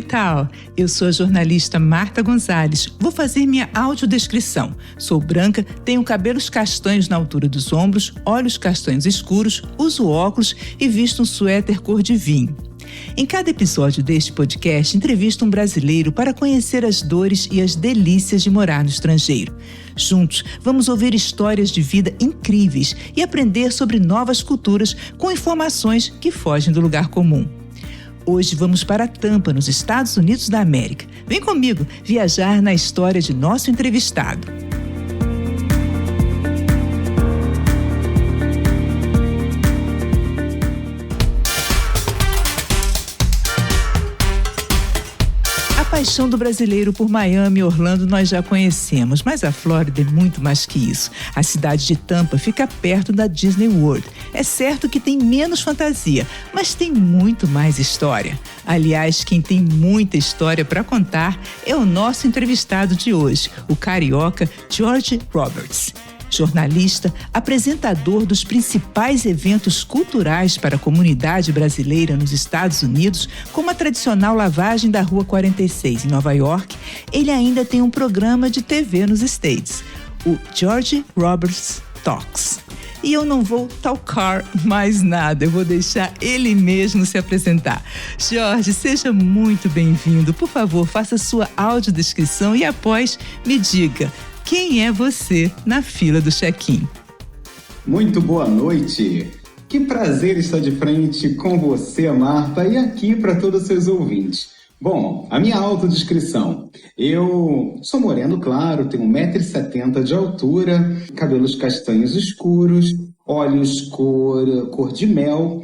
que tal? Eu sou a jornalista Marta Gonzalez. Vou fazer minha audiodescrição. Sou branca, tenho cabelos castanhos na altura dos ombros, olhos castanhos escuros, uso óculos e visto um suéter cor de vinho. Em cada episódio deste podcast, entrevisto um brasileiro para conhecer as dores e as delícias de morar no estrangeiro. Juntos, vamos ouvir histórias de vida incríveis e aprender sobre novas culturas com informações que fogem do lugar comum. Hoje vamos para Tampa, nos Estados Unidos da América. Vem comigo viajar na história de nosso entrevistado. A paixão do brasileiro por Miami e Orlando nós já conhecemos, mas a Flórida é muito mais que isso. A cidade de Tampa fica perto da Disney World. É certo que tem menos fantasia, mas tem muito mais história. Aliás, quem tem muita história para contar é o nosso entrevistado de hoje, o carioca George Roberts. Jornalista, apresentador dos principais eventos culturais para a comunidade brasileira nos Estados Unidos, como a tradicional lavagem da Rua 46 em Nova York, ele ainda tem um programa de TV nos States, o George Roberts Talks. E eu não vou talcar mais nada, eu vou deixar ele mesmo se apresentar. George, seja muito bem-vindo. Por favor, faça sua audiodescrição e após me diga: quem é você na fila do check-in? Muito boa noite! Que prazer estar de frente com você, Marta, e aqui para todos os seus ouvintes. Bom, a minha autodescrição. Eu sou moreno claro, tenho 1,70 m de altura, cabelos castanhos escuros, olhos cor de mel,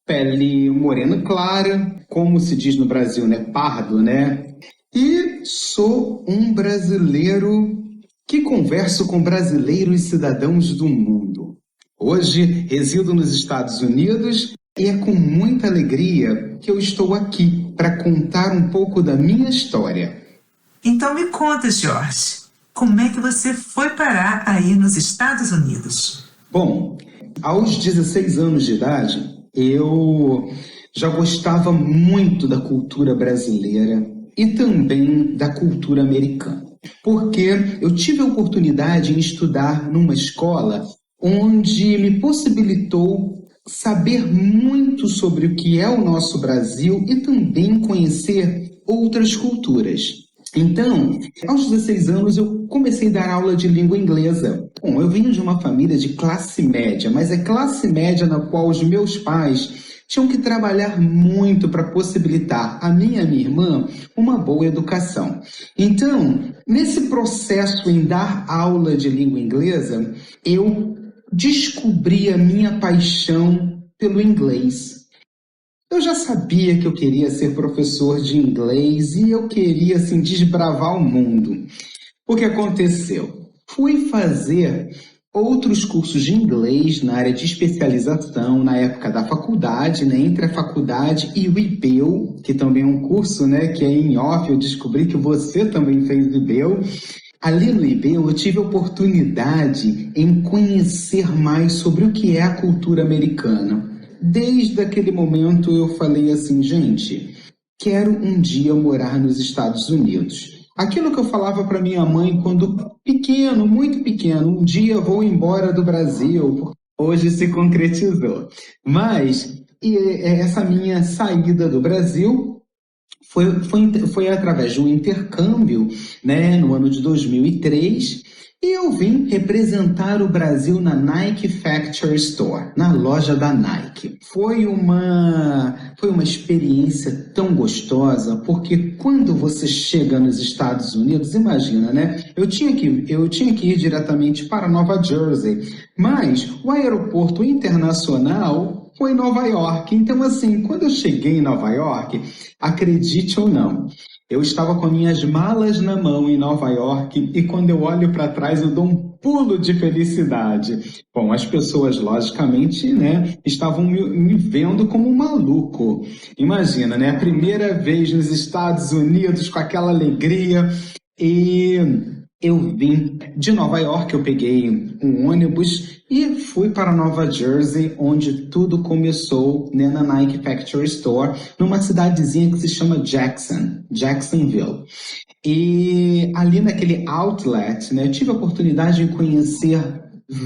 pele morena clara, como se diz no Brasil, né? Pardo, né? E sou um brasileiro que converso com brasileiros cidadãos do mundo. Hoje resido nos Estados Unidos e é com muita alegria que eu estou aqui para contar um pouco da minha história. Então me conta, George, como é que você foi parar aí nos Estados Unidos? Bom, aos 16 anos de idade, eu já gostava muito da cultura brasileira e também da cultura americana. Porque eu tive a oportunidade de estudar numa escola onde me possibilitou saber muito sobre o que é o nosso Brasil e também conhecer outras culturas. Então, aos 16 anos, eu comecei a dar aula de língua inglesa. Bom, eu venho de uma família de classe média, mas é classe média na qual os meus pais tinham que trabalhar muito para possibilitar a mim e a minha irmã uma boa educação. Então, nesse processo em dar aula de língua inglesa, eu descobri a minha paixão pelo inglês. Eu já sabia que eu queria ser professor de inglês e eu queria, assim, desbravar o mundo. O que aconteceu? Fui fazer outros cursos de inglês na área de especialização, na época da faculdade, né, entre a faculdade e o IBEL, que também é um curso, né, que é em off. Eu descobri que você também fez IBEL. Ali no IBEL eu tive a oportunidade em conhecer mais sobre o que é a cultura americana. Desde aquele momento eu falei assim, gente, quero um dia morar nos Estados Unidos. Aquilo que eu falava para minha mãe quando pequeno, muito pequeno, um dia vou embora do Brasil, hoje se concretizou. Mas essa minha saída do Brasil foi através de um intercâmbio, né, no ano de 2003, e eu vim representar o Brasil na Nike Factory Store, na loja da Nike. Foi uma experiência tão gostosa, porque quando você chega nos Estados Unidos, imagina, né? Eu tinha que ir diretamente para Nova Jersey, mas o aeroporto internacional foi em Nova York. Então, assim, quando eu cheguei em Nova York, acredite ou não, eu estava com minhas malas na mão em Nova York e quando eu olho para trás eu dou um pulo de felicidade. Bom, as pessoas, logicamente, né, estavam me vendo como um maluco. Imagina, né, a primeira vez nos Estados Unidos com aquela alegria e eu vim de Nova York, eu peguei um ônibus e fui para Nova Jersey, onde tudo começou, né, na Nike Factory Store, numa cidadezinha que se chama Jacksonville. E ali naquele outlet, né, eu tive a oportunidade de conhecer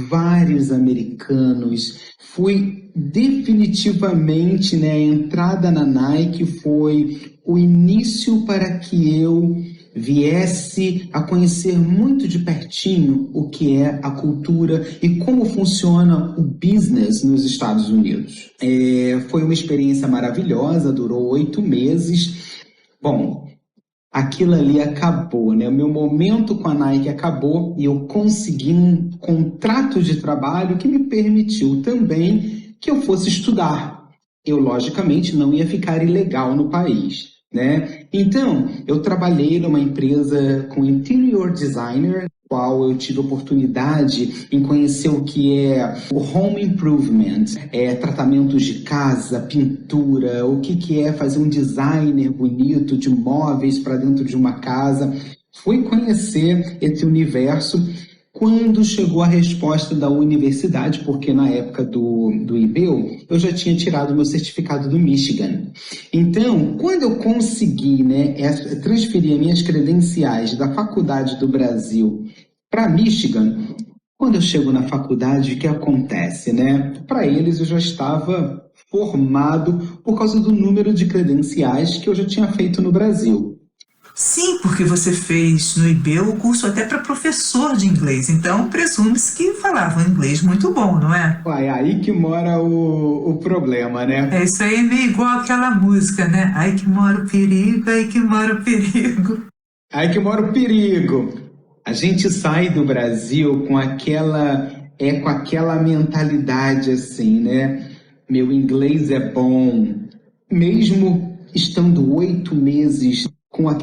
vários americanos. Fui definitivamente, né, a entrada na Nike foi o início para que eu viesse a conhecer muito de pertinho o que é a cultura e como funciona o business nos Estados Unidos. Foi uma experiência maravilhosa, durou 8 meses. Bom, aquilo ali acabou, né? O meu momento com a Nike acabou e eu consegui um contrato de trabalho que me permitiu também que eu fosse estudar. Eu, logicamente, não ia ficar ilegal no país, né? Então, eu trabalhei numa empresa com interior designer, qual eu tive oportunidade em conhecer o que é o home improvement, tratamentos de casa, pintura, o que é fazer um designer bonito de móveis para dentro de uma casa. Fui conhecer esse universo quando chegou a resposta da universidade, porque na época do IBEL, eu já tinha tirado meu certificado do Michigan. Então, quando eu consegui, né, transferir minhas credenciais da faculdade do Brasil para Michigan, quando eu chego na faculdade, o que acontece, né? Para eles, eu já estava formado por causa do número de credenciais que eu já tinha feito no Brasil. Sim, porque você fez no IBEL o curso até para professor de inglês, então presume-se que falava inglês muito bom, não é? Uai, aí que mora o problema, né? Isso aí é meio igual aquela música, né? Aí que mora o perigo, aí que mora o perigo. Aí que mora o perigo. A gente sai do Brasil com aquela mentalidade assim, né? Meu inglês é bom. Mesmo estando 8 meses com a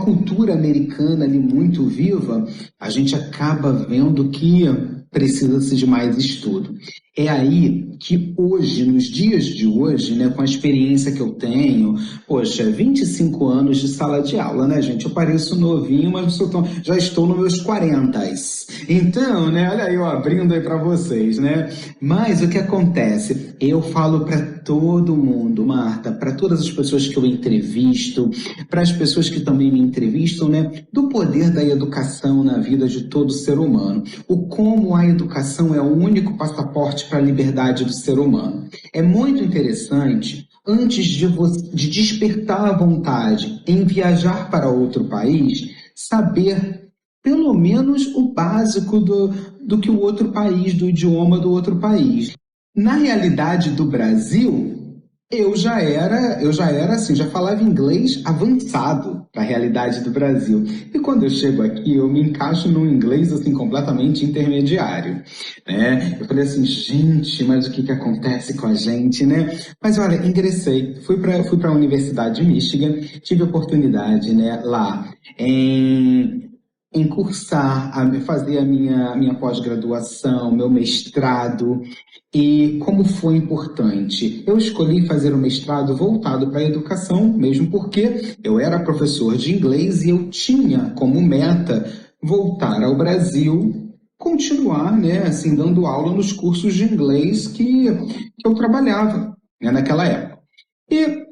cultura americana ali muito viva, a gente acaba vendo que precisa-se de mais estudo. É aí que hoje, nos dias de hoje, né, com a experiência que eu tenho, 25 anos de sala de aula, né, gente? Eu pareço novinho, mas já estou nos meus 40. Então, né, olha aí, eu abrindo aí para vocês, né? Mas o que acontece? Eu falo para todo mundo, Marta, para todas as pessoas que eu entrevisto, para as pessoas que também me entrevistam, né, do poder da educação na vida de todo ser humano. O como a educação é o único passaporte para a liberdade do ser humano. É muito interessante, antes de despertar a vontade em viajar para outro país, saber pelo menos o básico do que o outro país, do idioma do outro país. Na realidade do Brasil, eu já era assim, já falava inglês avançado para a realidade do Brasil. E quando eu chego aqui, eu me encaixo num inglês assim completamente intermediário, né? Eu falei assim, gente, mas o que acontece com a gente, né? Mas olha, ingressei, fui para a Universidade de Michigan, tive a oportunidade, né, lá em cursar, fazer a minha pós-graduação, meu mestrado. E como foi importante? Eu escolhi fazer um mestrado voltado para a educação, mesmo porque eu era professor de inglês e eu tinha como meta voltar ao Brasil, continuar, né, assim, dando aula nos cursos de inglês que eu trabalhava, né, naquela época. E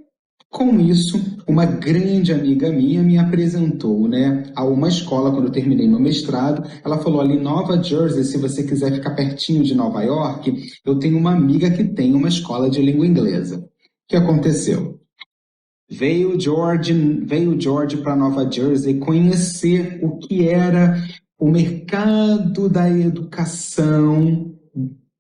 com isso, uma grande amiga minha me apresentou, né, a uma escola quando eu terminei meu mestrado. Ela falou ali, Nova Jersey, se você quiser ficar pertinho de Nova York, eu tenho uma amiga que tem uma escola de língua inglesa. O que aconteceu? Veio o George para Nova Jersey conhecer o que era o mercado da educação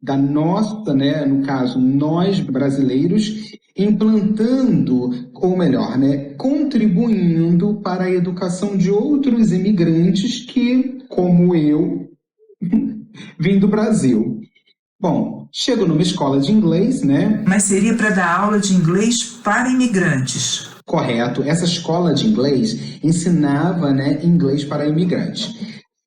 da nossa, né, no caso, nós brasileiros, implantando, ou melhor, né, contribuindo para a educação de outros imigrantes que, como eu, vim do Brasil. Bom, chego numa escola de inglês, né? Mas seria para dar aula de inglês para imigrantes. Correto. Essa escola de inglês ensinava, né, inglês para imigrantes.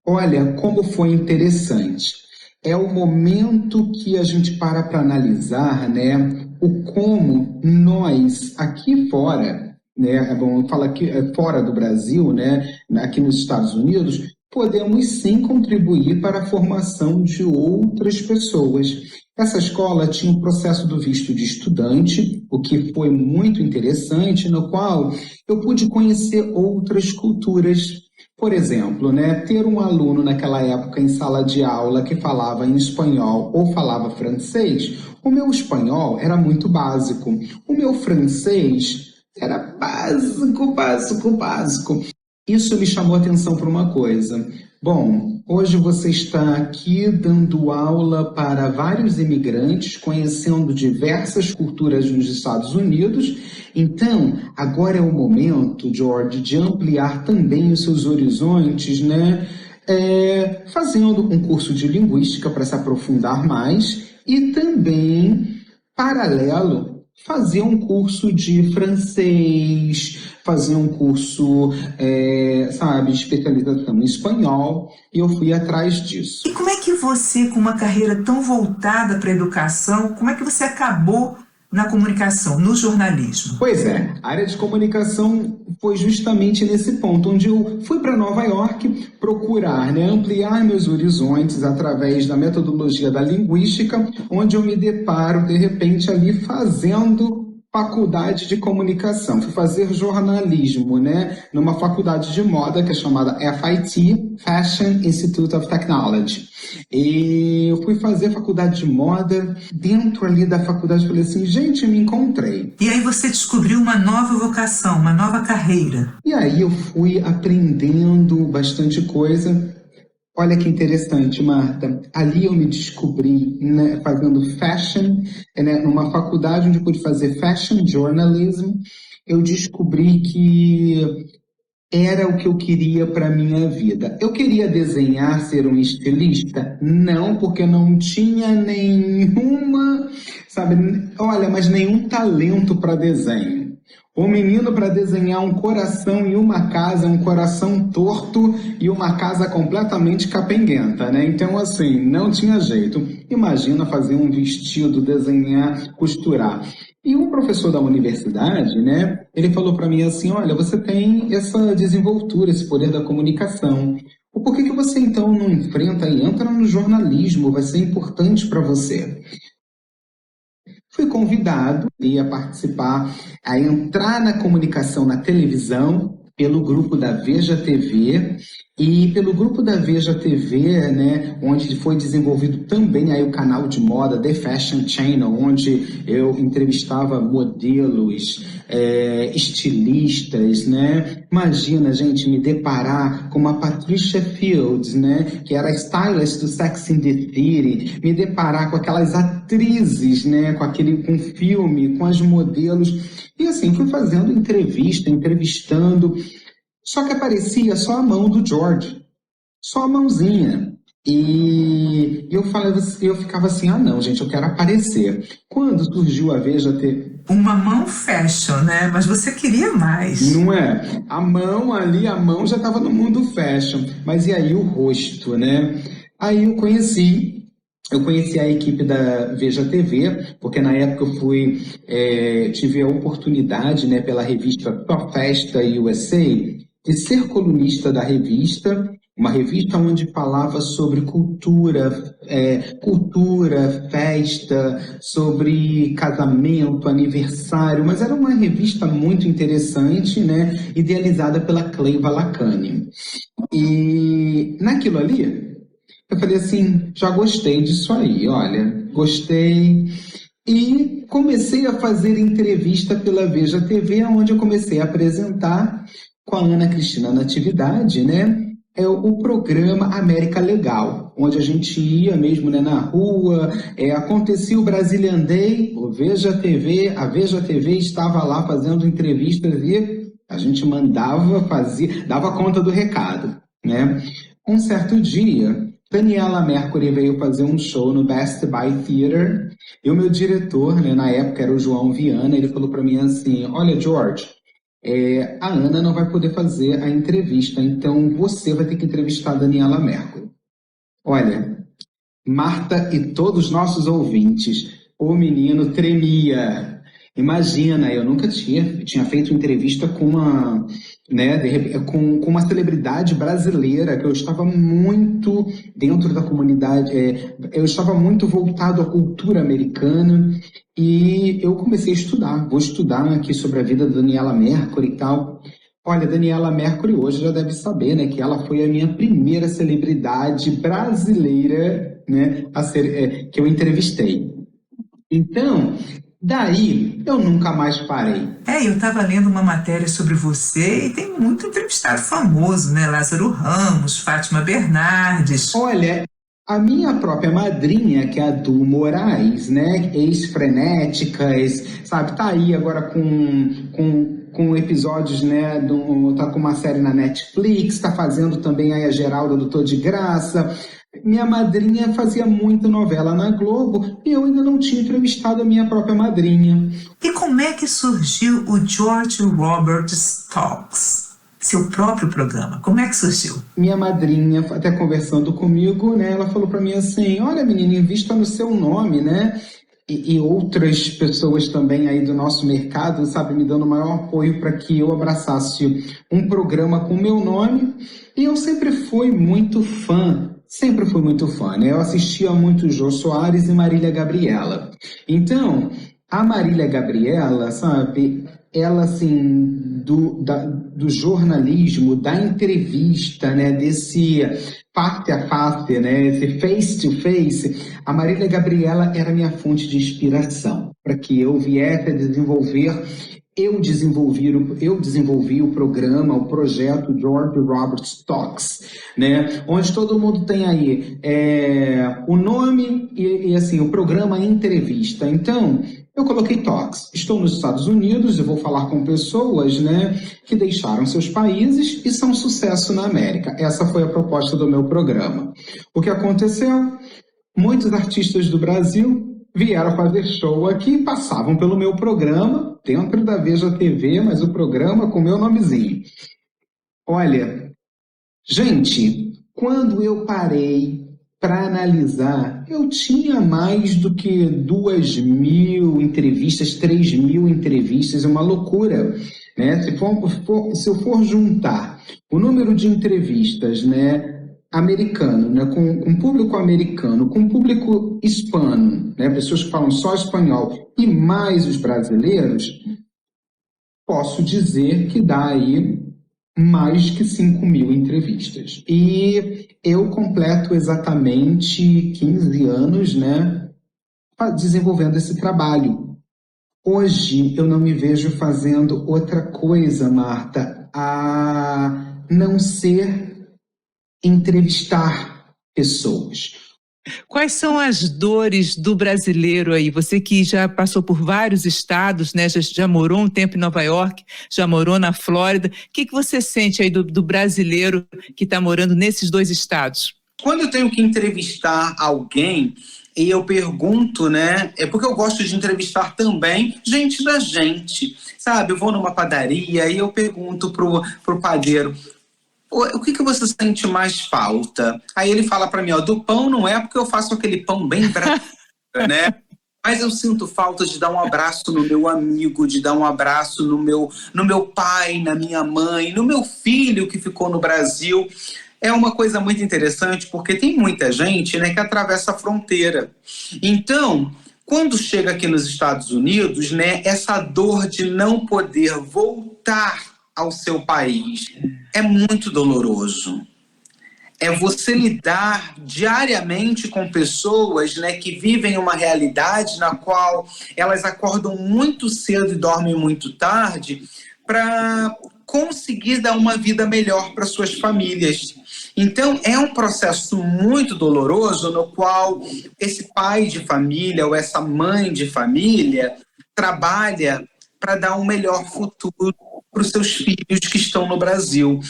Olha como foi interessante. É o momento que a gente para analisar, né, o como nós, aqui fora, né, vamos falar aqui fora do Brasil, né, aqui nos Estados Unidos, podemos sim contribuir para a formação de outras pessoas. Essa escola tinha um processo do visto de estudante, o que foi muito interessante, no qual eu pude conhecer outras culturas. Por exemplo, ter um aluno naquela época em sala de aula que falava em espanhol ou falava francês, o meu espanhol era muito básico. O meu francês era básico. Isso me chamou a atenção para uma coisa. Bom, hoje você está aqui dando aula para vários imigrantes, conhecendo diversas culturas nos Estados Unidos. Então, agora é o momento, George, de ampliar também os seus horizontes, fazendo um curso de linguística para se aprofundar mais e também, paralelo, fazer um curso de francês, fazer um curso, de especialização em espanhol, e eu fui atrás disso. E como é que você, com uma carreira tão voltada para a educação, como é que você acabou na comunicação, no jornalismo? Pois é, a área de comunicação foi justamente nesse ponto, onde eu fui para Nova York procurar ampliar meus horizontes através da metodologia da linguística, onde eu me deparo, de repente, ali fazendo faculdade de comunicação. Fui fazer jornalismo, numa faculdade de moda que é chamada FIT, Fashion Institute of Technology. E eu fui fazer faculdade de moda. Dentro ali da faculdade eu falei assim, gente, me encontrei. E aí você descobriu uma nova vocação, uma nova carreira. E aí eu fui aprendendo bastante coisa. Olha que interessante, Marta. Ali eu me descobri fazendo fashion, numa faculdade onde eu pude fazer fashion journalism. Eu descobri que era o que eu queria para a minha vida. Eu queria desenhar, ser um estilista? Não, porque não tinha mas nenhum talento para desenho. O menino para desenhar um coração e uma casa, um coração torto e uma casa completamente capenguenta, Então, assim, não tinha jeito. Imagina fazer um vestido, desenhar, costurar. E um professor da universidade, ele falou para mim assim, olha, você tem essa desenvoltura, esse poder da comunicação. Por que você então não enfrenta e entra no jornalismo? Vai ser importante para você. Fui convidado a participar, a entrar na comunicação na televisão, pelo grupo da Veja TV, e pelo grupo da Veja TV, onde foi desenvolvido também aí o canal de moda The Fashion Channel, onde eu entrevistava modelos, estilistas, Imagina, gente, me deparar com uma Patricia Fields, que era stylist do Sex and the City, me deparar com aquelas atrizes, com filme, com as modelos. E assim, fui fazendo entrevistando, só que aparecia só a mão do George, só a mãozinha. E eu ficava assim, não, gente, eu quero aparecer. Quando surgiu a Veja TV... Uma mão fashion, Mas você queria mais. Não é? A mão já estava no mundo fashion. Mas e aí o rosto, Aí eu conheci a equipe da Veja TV, porque na época eu tive a oportunidade, pela revista Só Festa USA, de ser colunista da revista, uma revista onde falava sobre cultura, festa, sobre casamento, aniversário, mas era uma revista muito interessante, idealizada pela Cleiva Lacani. E naquilo ali, eu falei assim, já gostei disso aí, olha, gostei. E comecei a fazer entrevista pela Veja TV, onde eu comecei a apresentar com a Ana Cristina Natividade, o programa América Legal, onde a gente ia mesmo na rua, acontecia o Brazilian Day, a Veja TV estava lá fazendo entrevistas e a gente dava conta do recado, Um certo dia, Daniela Mercury veio fazer um show no Best Buy Theater e o meu diretor, na época era o João Viana, ele falou para mim assim, olha, George, a Ana não vai poder fazer a entrevista, então você vai ter que entrevistar a Daniela Mercury. Olha, Marta e todos os nossos ouvintes, o menino tremia. Imagina, eu nunca tinha feito entrevista com uma, né, com uma celebridade brasileira, que eu estava muito dentro da comunidade, eu estava muito voltado à cultura americana, e eu comecei a estudar. Vou estudar aqui sobre a vida da Daniela Mercury e tal. Olha, Daniela Mercury hoje já deve saber, né, que ela foi a minha primeira celebridade brasileira, né, que eu entrevistei. Então, daí eu nunca mais parei. Eu estava lendo uma matéria sobre você e tem muito entrevistado famoso, né? Lázaro Ramos, Fátima Bernardes. Olha, a minha própria madrinha, que é a Du Moraes, né? Ex-Frenéticas, sabe? Tá aí agora com episódios, né? Tá com uma série na Netflix, tá fazendo também aí a Geralda do Tô de Graça. Minha madrinha fazia muita novela na Globo e eu ainda não tinha entrevistado a minha própria madrinha. E como é que surgiu o George Roberts Talks? Seu próprio programa, como é que surgiu? Minha madrinha, até conversando comigo, né, ela falou para mim assim, olha menina, invista no seu nome, né? E outras pessoas também aí do nosso mercado, sabe, me dando maior apoio para que eu abraçasse um programa com o meu nome. E eu sempre fui muito fã, né? Eu assistia muito Jô Soares e Marília Gabriela. Então, a Marília Gabriela, sabe, ela assim, do jornalismo, da entrevista, né, desse face a face, né, esse face to face, a Marília Gabriela era minha fonte de inspiração para que eu viesse a desenvolver. Eu desenvolvi o programa, o projeto George Roberts Talks, né? Onde todo mundo tem aí o nome e assim, o programa entrevista. Então, eu coloquei Talks. Estou nos Estados Unidos, eu vou falar com pessoas, né, que deixaram seus países e são sucesso na América. Essa foi a proposta do meu programa. O que aconteceu? Muitos artistas do Brasil vieram fazer show aqui, passavam pelo meu programa, dentro da Veja TV, mas o programa com meu nomezinho. Olha, gente, quando eu parei para analisar, eu tinha mais do que 2.000 entrevistas, 3.000 entrevistas, é uma loucura, né? Se eu for juntar o número de entrevistas, né, americano, né, com público americano, com público hispano, né, pessoas que falam só espanhol, e mais os brasileiros, posso dizer que dá aí mais que 5.000 entrevistas. E eu completo exatamente 15 anos, né, desenvolvendo esse trabalho. Hoje eu não me vejo fazendo outra coisa, Marta, a não ser entrevistar pessoas. Quais são as dores do brasileiro aí? Você que já passou por vários estados, né? Já morou um tempo em Nova York, já morou na Flórida. O que você sente aí do brasileiro que está morando nesses dois estados? Quando eu tenho que entrevistar alguém, e eu pergunto, né? É porque eu gosto de entrevistar também gente da gente, sabe? Eu vou numa padaria e eu pergunto pro padeiro, o que você sente mais falta? Aí ele fala para mim, do pão não é porque eu faço aquele pão bem brasileiro, né? Mas eu sinto falta de dar um abraço no meu amigo, de dar um abraço no meu pai, na minha mãe, no meu filho que ficou no Brasil. É uma coisa muito interessante porque tem muita gente, né, que atravessa a fronteira. Então, quando chega aqui nos Estados Unidos, né, essa dor de não poder voltar ao seu país é muito doloroso. É você lidar diariamente com pessoas, né, que vivem uma realidade na qual elas acordam muito cedo e dormem muito tarde para conseguir dar uma vida melhor para suas famílias. Então, é um processo muito doloroso no qual esse pai de família ou essa mãe de família trabalha para dar um melhor futuro para os seus filhos que estão no Brasil.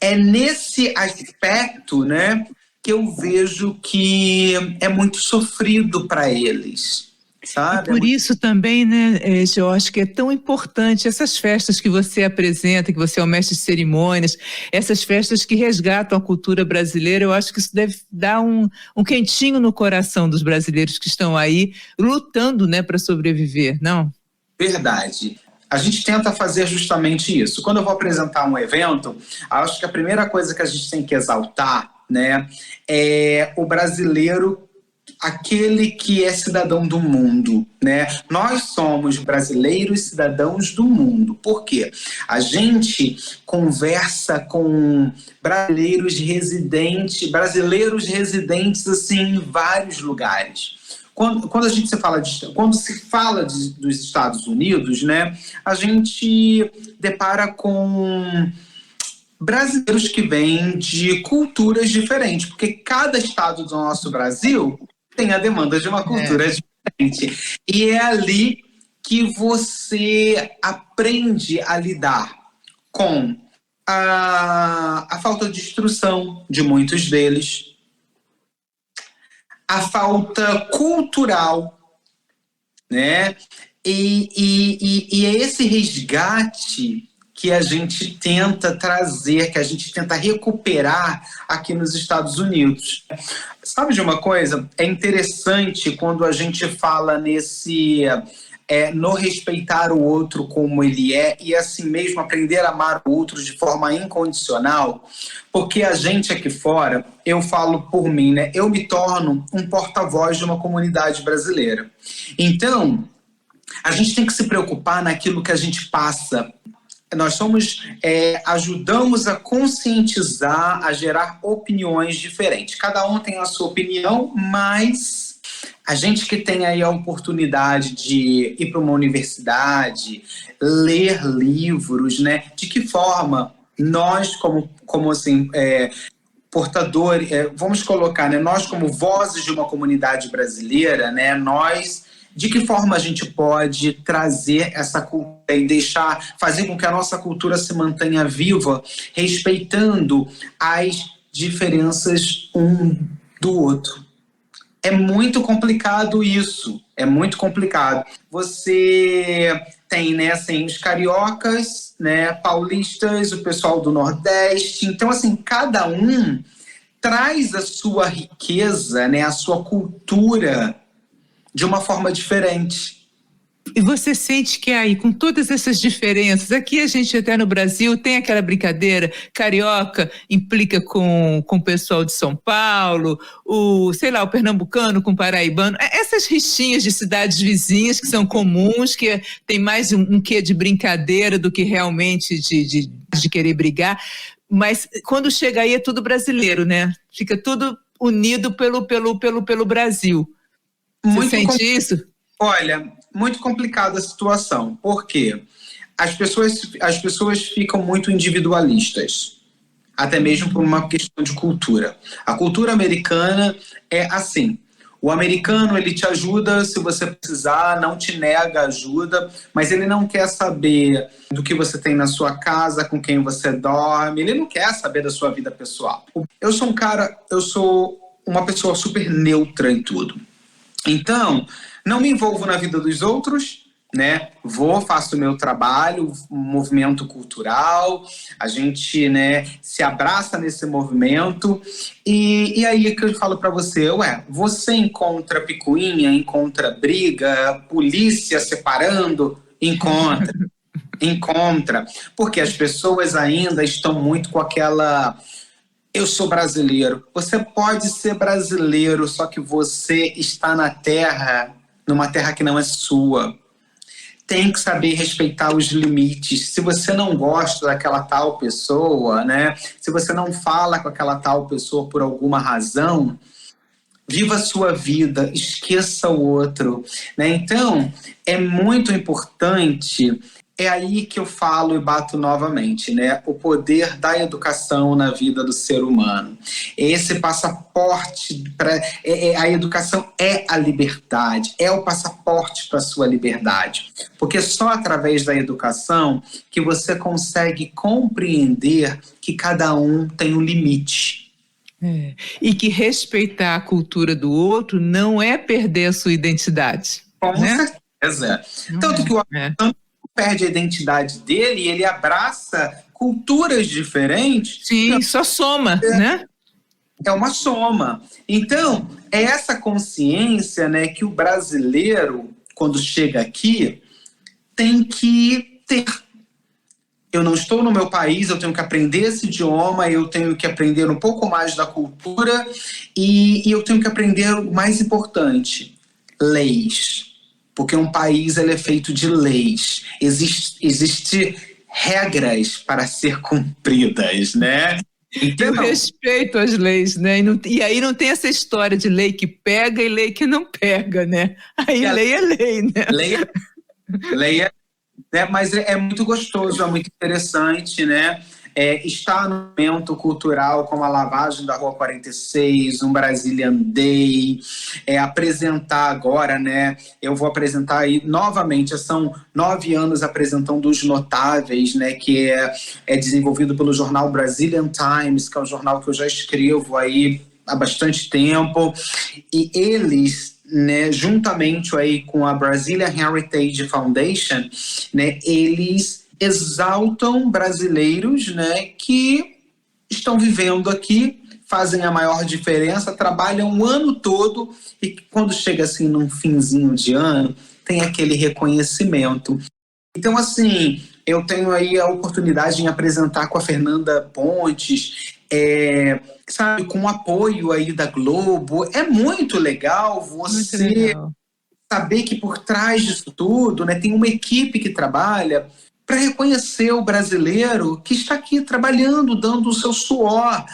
É nesse aspecto, né, que eu vejo que é muito sofrido para eles. Sabe? E por isso também, né, eu acho que é tão importante essas festas que você apresenta, que você é o mestre de cerimônias, essas festas que resgatam a cultura brasileira. Eu acho que isso deve dar um quentinho no coração dos brasileiros que estão aí lutando, né, para sobreviver, não? Verdade. A gente tenta fazer justamente isso. Quando eu vou apresentar um evento, acho que a primeira coisa que a gente tem que exaltar, né, é o brasileiro, aquele que é cidadão do mundo, né? Nós somos brasileiros cidadãos do mundo. Por quê? A gente conversa com brasileiros residentes assim, em vários lugares. Quando se fala dos Estados Unidos, né, a gente depara com brasileiros que vêm de culturas diferentes, porque cada estado do nosso Brasil tem a demanda de uma cultura diferente. E é ali que você aprende a lidar com a falta de instrução de muitos deles, a falta cultural, né? E é esse resgate que a gente tenta trazer, que a gente tenta recuperar aqui nos Estados Unidos. Sabe de uma coisa? É interessante quando a gente fala no respeitar o outro como ele é e assim mesmo aprender a amar o outro de forma incondicional, porque a gente aqui fora, eu falo por mim, né? Eu me torno um porta-voz de uma comunidade brasileira. Então, a gente tem que se preocupar naquilo que a gente passa. Nós ajudamos a conscientizar, a gerar opiniões diferentes. Cada um tem a sua opinião, mas a gente que tem aí a oportunidade de ir para uma universidade, ler livros, né? De que forma nós, como assim, portadores, vamos colocar, né? Nós como vozes de uma comunidade brasileira, né? De que forma a gente pode trazer essa cultura e fazer com que a nossa cultura se mantenha viva, respeitando as diferenças um do outro? É muito complicado isso, é muito complicado. Você tem, né, assim, os cariocas, né, paulistas, o pessoal do Nordeste. Então, assim, cada um traz a sua riqueza, né, a sua cultura de uma forma diferente. E você sente que aí, com todas essas diferenças, aqui a gente até no Brasil tem aquela brincadeira, carioca implica com o pessoal de São Paulo, o pernambucano com o paraibano, essas rixinhas de cidades vizinhas que são comuns, que tem mais um quê de brincadeira do que realmente de querer brigar, mas quando chega aí é tudo brasileiro, né? Fica tudo unido pelo Brasil. Você sente isso? Olha, muito complicada a situação. Por quê? As pessoas ficam muito individualistas, até mesmo por uma questão de cultura. A cultura americana é assim. O americano, ele te ajuda se você precisar, não te nega ajuda, mas ele não quer saber do que você tem na sua casa, com quem você dorme, ele não quer saber da sua vida pessoal. Eu sou uma pessoa super neutra em tudo. Então, não me envolvo na vida dos outros, né? Faço o meu trabalho, movimento cultural, a gente, né, se abraça nesse movimento e aí que eu falo para você, você encontra picuinha, encontra briga, polícia separando? Encontra, porque as pessoas ainda estão muito com aquela... Eu sou brasileiro. Você pode ser brasileiro, só que você está numa terra que não é sua. Tem que saber respeitar os limites. Se você não gosta daquela tal pessoa, né? Se você não fala com aquela tal pessoa por alguma razão, viva a sua vida, esqueça o outro, né? Então, é muito importante. É aí que eu falo e bato novamente, né? O poder da educação na vida do ser humano. Esse passaporte a educação é a liberdade, é o passaporte para a sua liberdade. Porque só através da educação que você consegue compreender que cada um tem um limite. E que respeitar a cultura do outro não é perder a sua identidade. Com certeza. Tanto que o americano perde a identidade dele e ele abraça culturas diferentes. Sim, só soma, né? É uma soma. Então, é essa consciência, né, que o brasileiro, quando chega aqui, tem que ter. Eu não estou no meu país, eu tenho que aprender esse idioma, eu tenho que aprender um pouco mais da cultura e eu tenho que aprender o mais importante, leis. Porque um país ele é feito de leis. Existe regras para ser cumpridas, né? Então, eu respeito as leis, né? E aí não tem essa história de lei que pega e lei que não pega, né? Aí lei é lei, né? Lei é, né? Mas é muito gostoso, é muito interessante, né? Estar no momento cultural como a lavagem da Rua 46, um Brazilian Day, apresentar agora, né? Eu vou apresentar aí novamente, são 9 anos apresentando Os Notáveis, né? Que é desenvolvido pelo jornal Brazilian Times, que é um jornal que eu já escrevo aí há bastante tempo, e eles, né, juntamente aí com a Brazilian Heritage Foundation, né, eles exaltam brasileiros, né, que estão vivendo aqui, fazem a maior diferença, trabalham o ano todo e quando chega assim num finzinho de ano, tem aquele reconhecimento. Então, assim, eu tenho aí a oportunidade de me apresentar com a Fernanda Pontes, sabe, com o apoio aí da Globo. É muito legal você saber que por trás disso tudo, né, tem uma equipe que trabalha para reconhecer o brasileiro que está aqui trabalhando, dando o seu suor,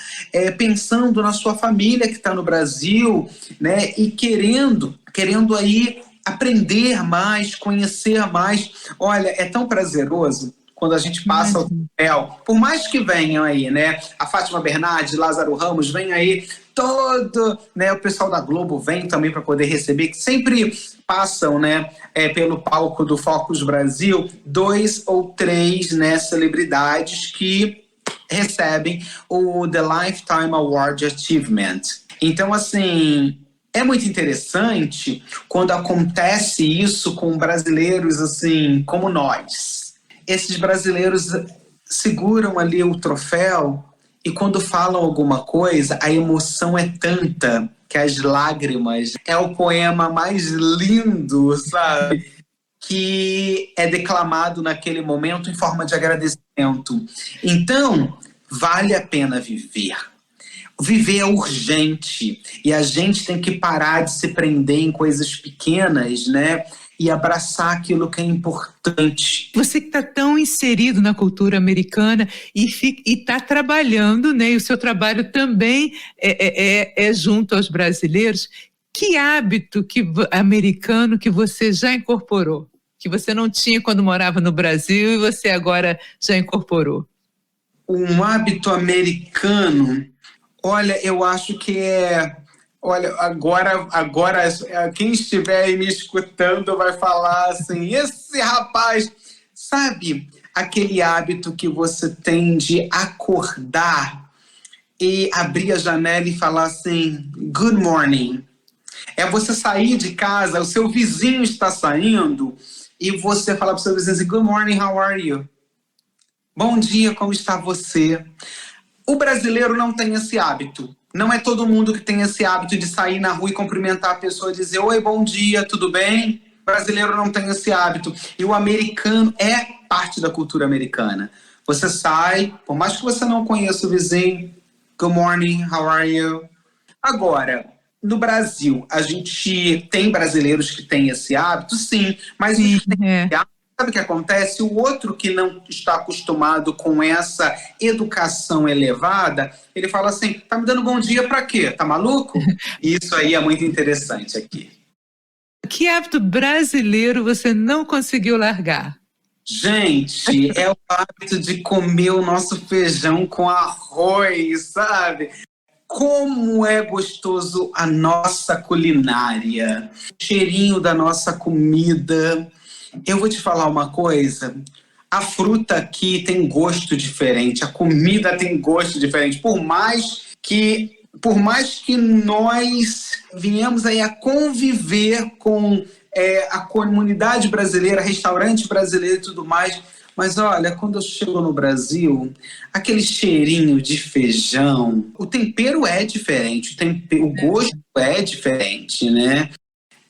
pensando na sua família que está no Brasil, né, e querendo aí aprender mais, conhecer mais. Olha, é tão prazeroso quando a gente passa o papel, por mais que venham aí, né, a Fátima Bernardes, Lázaro Ramos, vem aí todo, né, o pessoal da Globo vem também para poder receber, que sempre passam, né, pelo palco do Focus Brasil, 2 ou 3, né, celebridades que recebem o The Lifetime Award Achievement. Então, assim, é muito interessante quando acontece isso com brasileiros assim como nós. Esses brasileiros seguram ali o troféu e quando falam alguma coisa, a emoção é tanta que as lágrimas é o poema mais lindo, sabe? Que é declamado naquele momento em forma de agradecimento. Então, vale a pena viver. Viver é urgente e a gente tem que parar de se prender em coisas pequenas, né? E abraçar aquilo que é importante. Você que está tão inserido na cultura americana e está trabalhando, né? E o seu trabalho também é junto aos brasileiros. Que hábito americano que você já incorporou? Que você não tinha quando morava no Brasil e você agora já incorporou? Um hábito americano... Olha, eu acho que Olha, agora quem estiver aí me escutando vai falar assim, esse rapaz, sabe aquele hábito que você tem de acordar e abrir a janela e falar assim, good morning. É você sair de casa, o seu vizinho está saindo e você falar para o seu vizinho assim, good morning, how are you? Bom dia, como está você? O brasileiro não tem esse hábito. Não é todo mundo que tem esse hábito de sair na rua e cumprimentar a pessoa e dizer oi, bom dia, tudo bem? O brasileiro não tem esse hábito. E o americano é parte da cultura americana. Você sai, por mais que você não conheça o vizinho, good morning, how are you? Agora, no Brasil, a gente tem brasileiros que têm esse hábito, sim, mas sim, sabe o que acontece? O outro que não está acostumado com essa educação elevada, ele fala assim, tá me dando bom dia pra quê? Tá maluco? Isso aí é muito interessante aqui. Que hábito brasileiro você não conseguiu largar? Gente, é o hábito de comer o nosso feijão com arroz, sabe? Como é gostoso a nossa culinária, o cheirinho da nossa comida. Eu vou te falar uma coisa, a fruta aqui tem gosto diferente, a comida tem gosto diferente, por mais que nós viemos aí a conviver com a comunidade brasileira, restaurante brasileiro e tudo mais, mas olha, quando eu chego no Brasil, aquele cheirinho de feijão, o tempero é diferente, o gosto é diferente, né?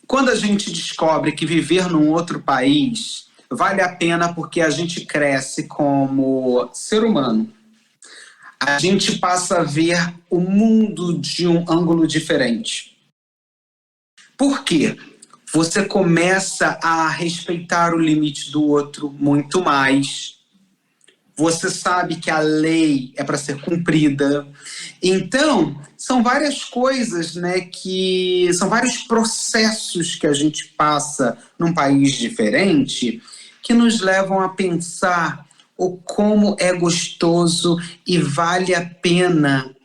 Quando a gente descobre que viver num outro país vale a pena porque a gente cresce como ser humano. A gente passa a ver o mundo de um ângulo diferente. Por quê? Você começa a respeitar o limite do outro muito mais. Você sabe que a lei é para ser cumprida. Então, são várias coisas, né, são vários processos que a gente passa num país diferente que nos levam a pensar o como é gostoso e vale a pena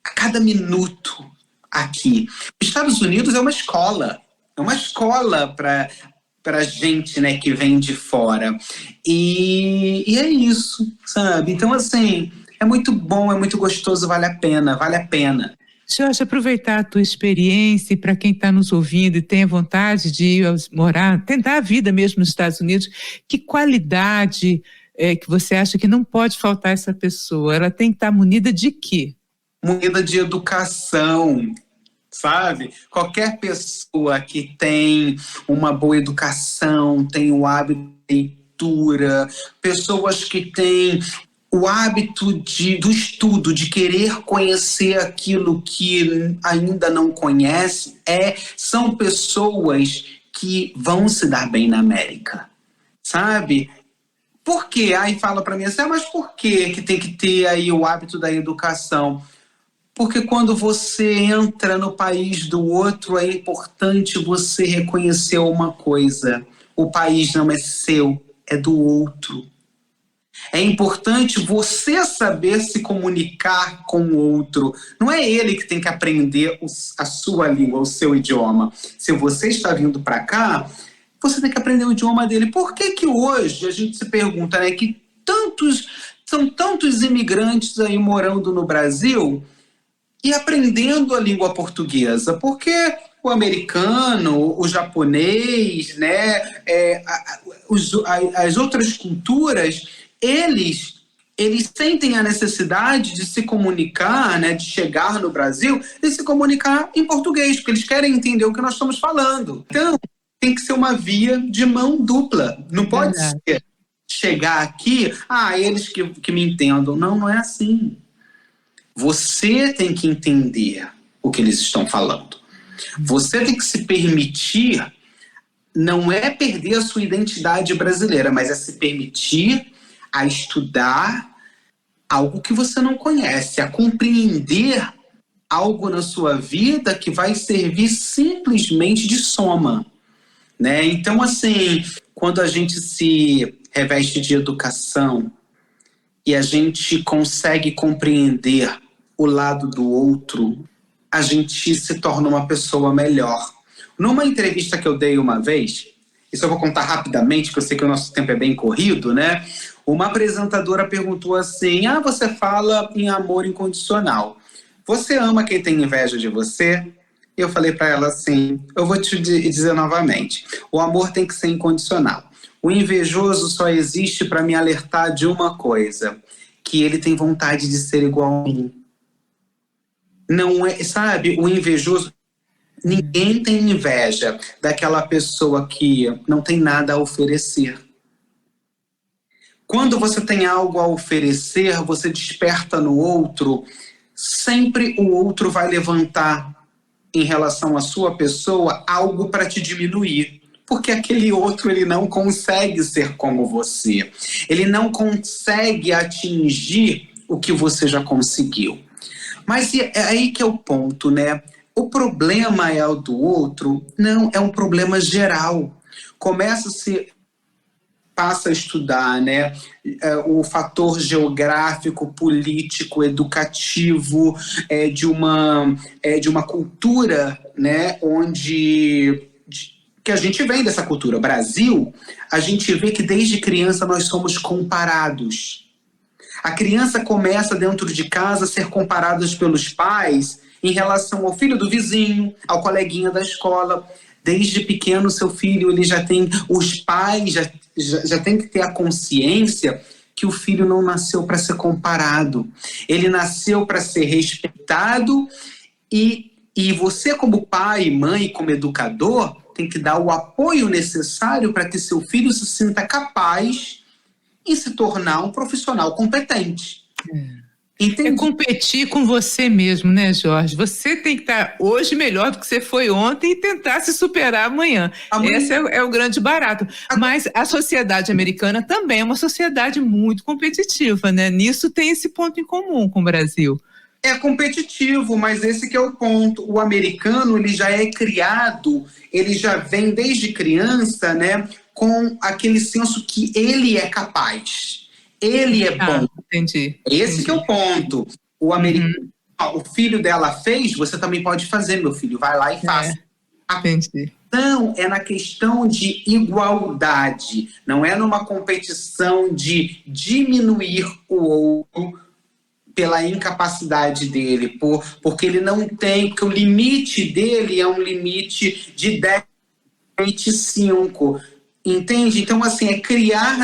a cada minuto aqui. Os Estados Unidos é uma escola para gente, né, que vem de fora. E é isso, sabe? Então, assim, é muito bom, é muito gostoso, vale a pena, vale a pena. Jorge, aproveitar a tua experiência e para quem está nos ouvindo e tem a vontade de ir morar, tentar a vida mesmo nos Estados Unidos, que qualidade que você acha que não pode faltar essa pessoa? Ela tem que estar munida de quê? Munida de educação, sabe? Qualquer pessoa que tem uma boa educação, tem o hábito de leitura, pessoas que têm o hábito do estudo, de querer conhecer aquilo que ainda não conhece, são pessoas que vão se dar bem na América, sabe? Por quê? Aí fala para mim assim, mas por que tem que ter aí o hábito da educação? Porque quando você entra no país do outro, é importante você reconhecer uma coisa. O país não é seu, é do outro. É importante você saber se comunicar com o outro. Não é ele que tem que aprender a sua língua, o seu idioma. Se você está vindo para cá, você tem que aprender o idioma dele. Por que hoje a gente se pergunta, né, que são tantos imigrantes aí morando no Brasil e aprendendo a língua portuguesa? Porque o americano, o japonês, né, as outras culturas, eles sentem a necessidade de se comunicar, né, de chegar no Brasil e se comunicar em português, porque eles querem entender o que nós estamos falando. Então, tem que ser uma via de mão dupla. Não pode ser chegar aqui, eles que me entendam. Não é assim. Você tem que entender o que eles estão falando. Você tem que se permitir, não é perder a sua identidade brasileira, mas é se permitir a estudar algo que você não conhece, a compreender algo na sua vida que vai servir simplesmente de soma, né? Então, assim, quando a gente se reveste de educação e a gente consegue compreender o lado do outro, a gente se torna uma pessoa melhor. Numa entrevista que eu dei uma vez, isso eu vou contar rapidamente, porque eu sei que o nosso tempo é bem corrido, né? Uma apresentadora perguntou assim, você fala em amor incondicional. Você ama quem tem inveja de você? Eu falei para ela assim, eu vou te dizer novamente, o amor tem que ser incondicional. O invejoso só existe para me alertar de uma coisa, que ele tem vontade de ser igual a mim. Não é, sabe, o invejoso, ninguém tem inveja daquela pessoa que não tem nada a oferecer. Quando você tem algo a oferecer, você desperta no outro, sempre o outro vai levantar em relação à sua pessoa algo para te diminuir. Porque aquele outro, ele não consegue ser como você. Ele não consegue atingir o que você já conseguiu. Mas é aí que é o ponto, né? O problema é o do outro? Não, é um problema geral. Passa a estudar, né, o fator geográfico, político, educativo, de uma cultura, né, que a gente vem dessa cultura. Brasil, a gente vê que desde criança nós somos comparados. A criança começa dentro de casa a ser comparada pelos pais em relação ao filho do vizinho, ao coleguinha da escola. Desde pequeno, seu filho, ele já tem, os pais já tem que ter a consciência que o filho não nasceu para ser comparado. Ele nasceu para ser respeitado e você, como pai, mãe, como educador, tem que dar o apoio necessário para que seu filho se sinta capaz em se tornar um profissional competente. É competir com você mesmo, né, Jorge? Você tem que estar hoje melhor do que você foi ontem e tentar se superar amanhã. Esse é o grande barato. Mas a sociedade americana também é uma sociedade muito competitiva, né? Nisso tem esse ponto em comum com o Brasil. É competitivo, mas esse que é o ponto. O americano, ele já é criado, ele já vem desde criança, né, com aquele senso que ele é capaz. Ele é bom. Entendi. Esse que é o ponto. O americano, o filho dela fez, você também pode fazer, meu filho. Vai lá e faça. Entendi. Então, é na questão de igualdade. Não é numa competição de diminuir o outro pela incapacidade dele, porque ele não tem, porque o limite dele é um limite de 10, 25. Entende? Então, assim, é criar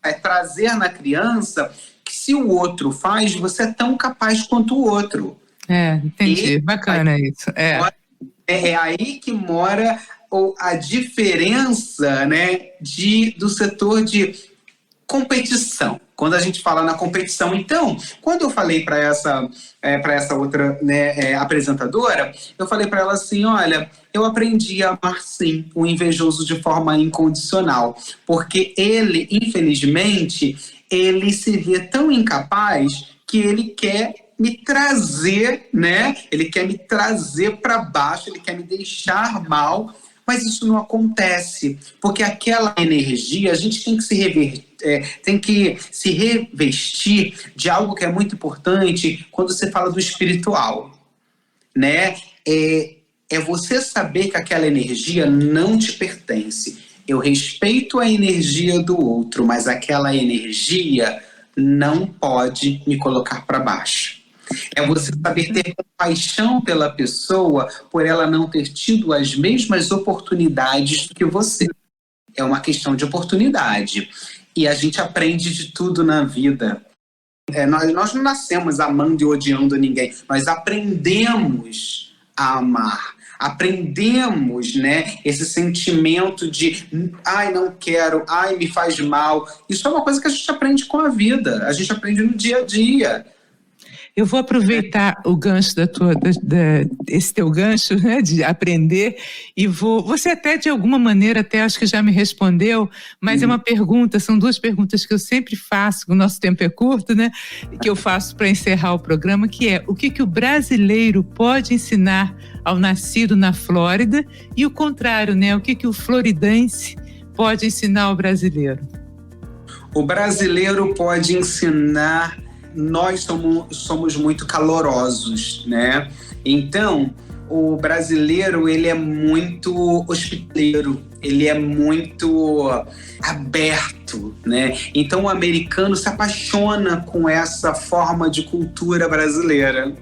é trazer na criança que se o outro faz, você é tão capaz quanto o outro. Entendi. Bacana isso. É aí que mora a diferença, né, do setor de competição. Quando a gente fala na competição. Então, quando eu falei para essa outra, né, apresentadora, eu falei para ela assim, olha, eu aprendi a amar sim o invejoso de forma incondicional, porque ele, infelizmente, ele se vê tão incapaz que ele quer me trazer, né? Ele quer me trazer para baixo, ele quer me deixar mal, mas isso não acontece, porque aquela energia, a gente tem que se revestir de algo que é muito importante quando você fala do espiritual, né? É você saber que aquela energia não te pertence. Eu respeito a energia do outro, mas aquela energia não pode me colocar para baixo. É você saber ter compaixão pela pessoa por ela não ter tido as mesmas oportunidades que você. É uma questão de oportunidade. E a gente aprende de tudo na vida. Nós não nascemos amando e odiando ninguém. Nós aprendemos a amar. Aprendemos, né, esse sentimento de ai, não quero, ai, me faz mal. Isso é uma coisa que a gente aprende com a vida. A gente aprende no dia a dia. Eu vou aproveitar o gancho esse teu gancho, né, de aprender, e você até de alguma maneira até acho que já me respondeu, mas é uma pergunta, são duas perguntas que eu sempre faço, o nosso tempo é curto, né, que eu faço para encerrar o programa, que é o que o brasileiro pode ensinar ao nascido na Flórida e o contrário, né, o que o floridense pode ensinar ao brasileiro? O brasileiro pode ensinar. Nós somos muito calorosos, né? Então, o brasileiro, ele é muito hospitaleiro, ele é muito aberto, né? Então, o americano se apaixona com essa forma de cultura brasileira.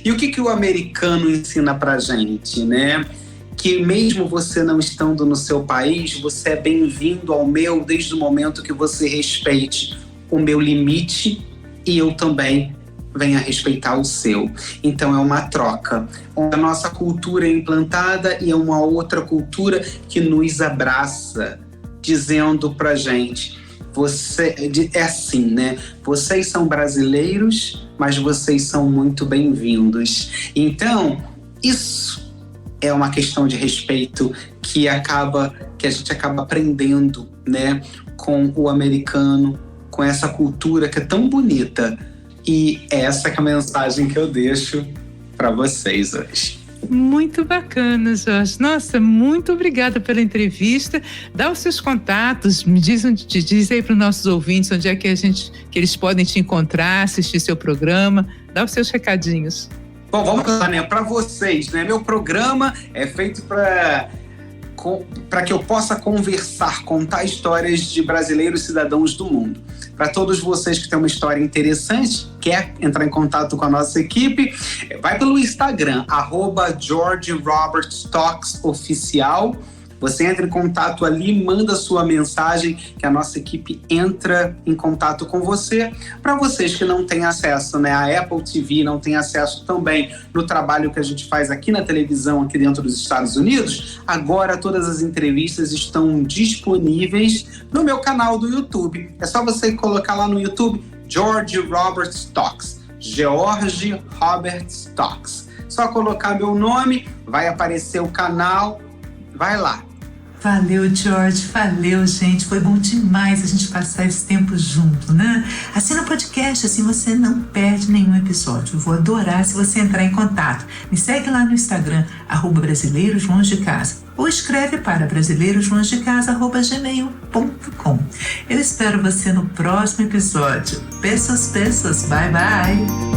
E o que o americano ensina pra gente, né? Que mesmo você não estando no seu país, você é bem-vindo ao meu desde o momento que você respeite o meu limite e eu também venha respeitar o seu. Então é uma troca. A nossa cultura é implantada e é uma outra cultura que nos abraça, dizendo pra gente, é assim, né? Vocês são brasileiros, mas vocês são muito bem-vindos. Então, isso é uma questão de respeito que a gente acaba aprendendo, né? Com o americano, com essa cultura que é tão bonita. E essa que é a mensagem que eu deixo para vocês hoje. Muito bacana, Jorge. Nossa, muito obrigada pela entrevista. Dá os seus contatos, diz aí para os nossos ouvintes onde é que eles podem te encontrar, assistir seu programa. Dá os seus recadinhos. Bom, vamos lá, né? Para vocês, né? Meu programa é feito para que eu possa contar histórias de brasileiros cidadãos do mundo. Para todos vocês que têm uma história interessante, quer entrar em contato com a nossa equipe, vai pelo Instagram, @GeorgeRobertsTalksOficial, Você entra em contato ali, manda sua mensagem que a nossa equipe entra em contato com você. Para vocês que não têm acesso, né, à Apple TV, não têm acesso também no trabalho que a gente faz aqui na televisão, aqui dentro dos Estados Unidos, agora todas as entrevistas estão disponíveis no meu canal do YouTube. É só você colocar lá no YouTube George Robert Talks. George Robert Talks. Só colocar meu nome, vai aparecer o canal, vai lá. Valeu, George, valeu, gente. Foi bom demais a gente passar esse tempo junto, né? Assina o podcast, assim você não perde nenhum episódio. Eu vou adorar se você entrar em contato. Me segue lá no Instagram, @brasileiroslongedecasa. Ou escreve para brasileiroslongedecasa@gmail.com. Eu espero você no próximo episódio. Beijos, bye, bye.